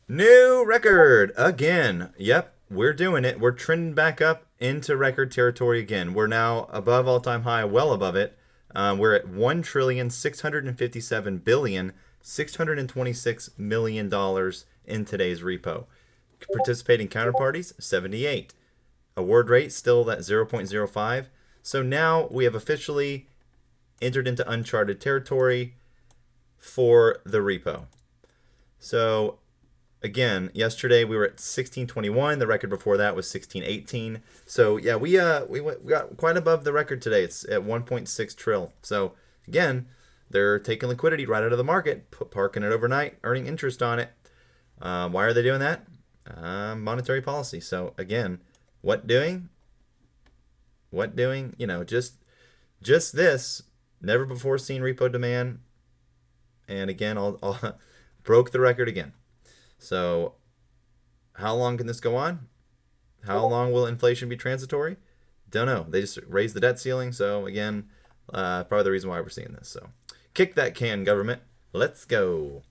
New record again. Yep, we're doing it. We're trending back up into record territory again. We're now above all-time high, well above it. We're at $1,657,626,000,000 in today's repo. Participating counterparties 78. Award rate still at 0.05. So now we have officially entered into uncharted territory for the repo. So again, yesterday we were at 1621. The record before that was 1618. So yeah, we got quite above the record today. It's at 1.6 trill. So again, they're taking liquidity right out of the market, parking it overnight, earning interest on it. Why are they doing that? Monetary policy. So again, what doing? What doing? You know, just this. Never before seen repo demand. And again, I'll broke the record again. So how long can this go on? How long will inflation be transitory? Don't know. They just raised the debt ceiling. So again, probably the reason why we're seeing this. So kick that can, government. Let's go.